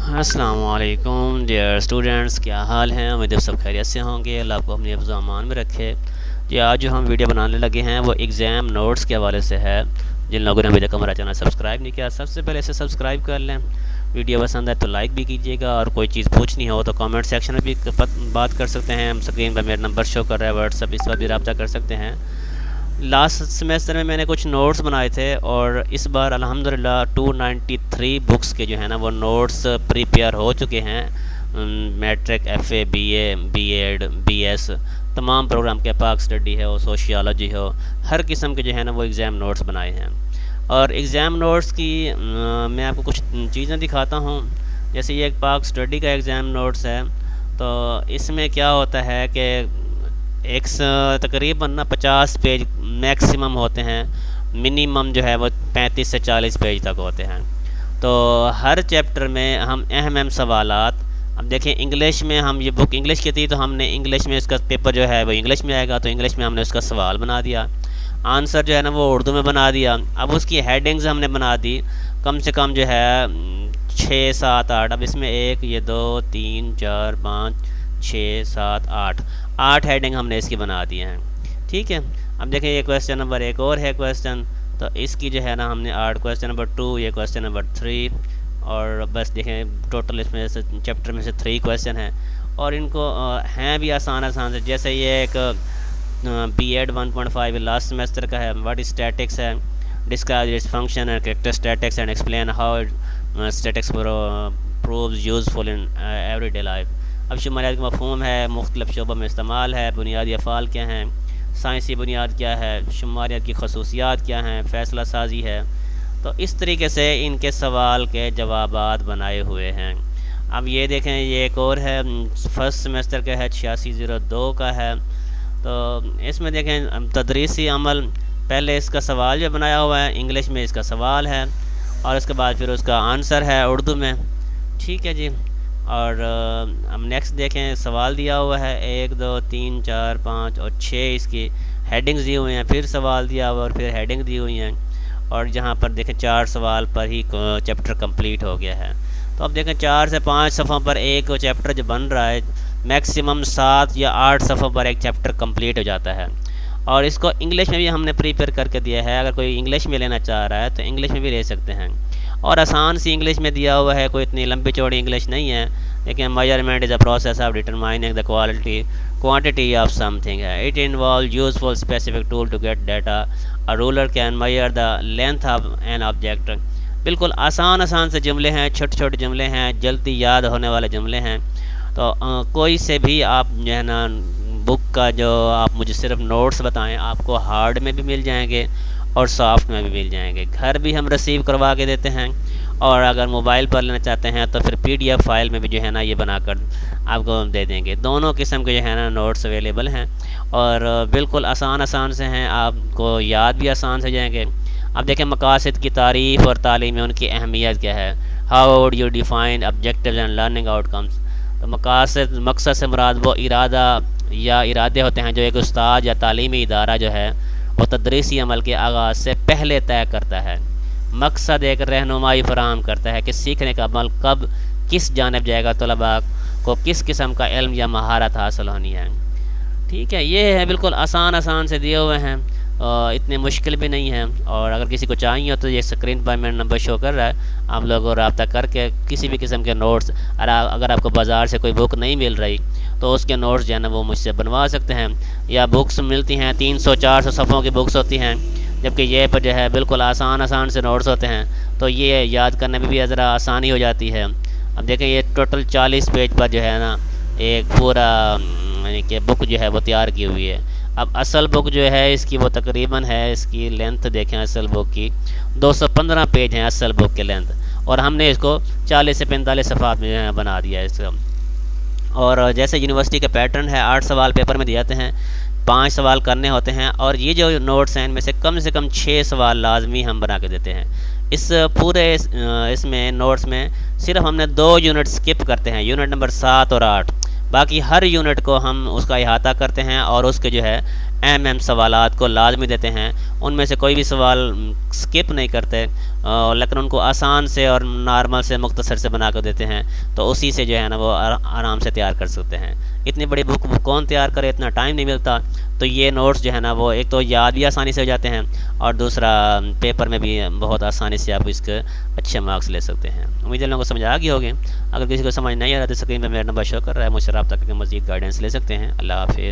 अस्सलाम वालेकुम dear students, क्या हाल हैं। उम्मीद है सब खैरियत से होंगे। अल्लाह आपको अपनी हिफ्ज़ अमान में रखे। जी, आज जो हम वीडियो बनाने लगे हैं वो एग्ज़ाम नोट्स के हवाले से है। जिन लोगों ने अभी तक हमारा चैनल सब्सक्राइब नहीं किया, सबसे पहले इसे सब्सक्राइब कर लें। वीडियो पसंद है तो लाइक भी कीजिएगा, और कोई चीज़ पूछनी हो तो कमेंट सेक्शन में भी बात कर सकते हैं। हम स्क्रीन पर मेरा नंबर शो कर रहा है व्हाट्सअप, इस पर भी रब्ता कर सकते हैं। लास्ट सेमेस्टर में मैंने कुछ नोट्स बनाए थे, और इस बार अल्हम्दुलिल्लाह 293 बुक्स के जो है ना वो नोट्स प्रिपेयर हो चुके हैं। Matric, FA, BA, BEd, BS, तमाम प्रोग्राम के, पाक स्टडी हो, सोशियोलॉजी हो, हर किस्म के जो है ना वो एग्ज़ाम नोट्स बनाए हैं। और एग्ज़ाम नोट्स की मैं आपको कुछ चीज़ें दिखाता हूँ। जैसे ये एक पाक स्टडी का एग्ज़ाम नोट्स है, तो इसमें क्या होता है कि एक तकरीबन ना 50 पेज मैक्सिमम होते हैं, मिनिमम जो है वो 35 से 40 पेज तक होते हैं। तो हर चैप्टर में हम अहम सवालात, अब देखें इंग्लिश में, हम ये बुक इंग्लिश की थी तो हमने इंग्लिश में इसका पेपर जो है वो इंग्लिश में आएगा, तो इंग्लिश में हमने उसका सवाल बना दिया, आंसर जो है ना वो उर्दू में बना दिया। अब उसकी हेडिंग्स हमने बना दी कम से कम जो है 6, 7, 8। अब इसमें 1, ये 2, 3, 4, 5, 6, 7, 8 हेडिंग हमने इसकी बना दी हैं। ठीक है, अब देखें ये क्वेश्चन नंबर 1 और है क्वेश्चन, तो इसकी जो है ना हमने 8, क्वेश्चन नंबर 2, ये क्वेश्चन नंबर 3, और बस देखें टोटल इसमें से चैप्टर में से 3 क्वेश्चन हैं, और इनको हैं भी आसान आसान से। जैसे ये एक बीएड 1.5 लास्ट सेमेस्टर का है, व्हाट इज स्टैटिक्स है, describe its function and characteristics and explain how statics proves useful in everyday life. अब शुमारियात का मफ़हूम है, मुख्तलिफ़ शोबों में इस्तेमाल है, बुनियादी अफ़ाल क्या हैं, साइंसी बुनियाद क्या है, शुमारियात की खसूसियात क्या हैं, फ़ैसला साजी है। तो इस तरीके से इनके सवाल के जवाबात बनाए हुए हैं। अब ये देखें, ये एक और है, फर्स्ट सेमेस्टर का है, 8602 का है। तो इसमें देखें तदरीसी अमल, पहले इसका सवाल जो बनाया हुआ है इंग्लिश में, इसका सवाल है, और उसके बाद फिर उसका आंसर है उर्दू में। ठीक है जी। और हम नेक्स्ट देखें, सवाल दिया हुआ है 1, 2, 3, 4, 5 और 6 इसकी हेडिंग्स दी हुई हैं, फिर सवाल दिया हुआ और फिर हेडिंग दी हुई हैं, और जहाँ पर देखें 4 सवाल पर ही चैप्टर कंप्लीट हो गया है। तो अब देखें 4 से 5 सफ़ों पर एक चैप्टर जो बन रहा है, मैक्सिमम 7 या 8 सफ़ों पर एक चैप्टर कंप्लीट हो जाता है। और इसको इंग्लिश में भी हमने प्रिपेयर करके दिया है, अगर कोई इंग्लिश में लेना चाह रहा है तो इंग्लिश में भी ले सकते हैं। और आसान सी इंग्लिश में दिया हुआ है, कोई इतनी लंबी चौड़ी इंग्लिश नहीं है, लेकिन measurement is a process of determining the quantity of something है। It involve useful specific tool to get data. A ruler can measure the length of an object. बिल्कुल आसान आसान से जुमले हैं, छोटे छोटे जुमले हैं, जल्दी याद होने वाले जुमले हैं। तो कोई से भी आप जो है ना बुक का जो आप मुझे सिर्फ नोट्स बताएं, आपको हार्ड में भी मिल जाएंगे और सॉफ्ट में भी मिल जाएंगे। घर भी हम रिसीव करवा के देते हैं, और अगर मोबाइल पर लेना चाहते हैं तो फिर पीडीएफ फाइल में भी जो है ना ये बनाकर आपको दे देंगे। दोनों किस्म के जो है ना नोट्स अवेलेबल हैं, और बिल्कुल आसान आसान से हैं, आपको याद भी आसान से जाएंगे। अब देखें मकासद की तारीफ़ और तालीम में उनकी अहमियत क्या है। How would you define objectives and learning outcomes. तो मकसद से मुराद वो इरादा या इरादे होते हैं जो एक उस्ताद या तालीमी इदारा जो है वो तदरीसी अमल के आगाज़ से पहले तय करता है। मकसद एक रहनुमाई फराहम करता है कि सीखने का अमल कब किस जानिब जाएगा, तलबा को किस किस्म का इल्म या महारत हासिल होनी है। ठीक है, ये है बिल्कुल आसान आसान से दिए हुए हैं, इतने मुश्किल भी नहीं हैं। और अगर किसी को चाहिए हो तो ये स्क्रीन पर मेरा नंबर शो कर रहा है, आप लोगों को रब्ता करके किसी भी किस्म के नोट्स, अगर आपको बाज़ार से कोई बुक नहीं मिल रही तो उसके नोट्स जो है ना वो मुझसे बनवा सकते हैं। या बुक्स मिलती हैं 300-400 सफ़ों की बुक्स होती हैं, जबकि ये पर जो है बिल्कुल आसान आसान से नोट्स होते हैं, तो ये याद करने में भी ज़रा आसानी हो जाती है। अब देखें ये टोटल 40 पेज पर जो है ना एक पूरा यानी कि बुक जो है वो तैयार की हुई है। अब असल बुक जो है इसकी वो तकरीबन है, इसकी लेंथ देखें असल बुक की 215 पेज हैं असल बुक की लेंथ, और हमने इसको 40 से 45 सफ़ात में बना दिया है इसका। और जैसे यूनिवर्सिटी का पैटर्न है, 8 सवाल पेपर में दिए जाते हैं, 5 सवाल करने होते हैं, और ये जो नोट्स हैं इनमें से कम 6 सवाल लाजमी हम बना के देते हैं। इस पूरे इसमें नोट्स में सिर्फ हमने 2 यूनिट स्किप करते हैं, यूनिट नंबर 7 और 8। बाकी हर यूनिट को हम उसका अहाता करते हैं और उसके जो है अहम सवालात को लाजमी देते हैं, उनमें से कोई भी सवाल स्किप नहीं करते, लेकिन उनको आसान से और नॉर्मल से मुख्तसर से बना कर देते हैं, तो उसी से जो है ना वो आराम से तैयार कर सकते हैं। इतनी बड़ी बुक कौन तैयार करे, इतना टाइम नहीं मिलता। तो ये नोट्स जो है ना वो एक तो याद भी आसानी से हो जाते हैं और दूसरा पेपर में भी बहुत आसानी से आप इसके अच्छे मार्क्स ले सकते हैं। उम्मीद है लोगों को समझ आ गई होगी। अगर किसी को समझ नहीं आ रहा तो स्क्रीन पर मेरा नंबर शो कर रहा है, मुझसे रब्ता करके मज़ीद गाइडेंस ले सकते हैं। अल्लाह हाफिज़।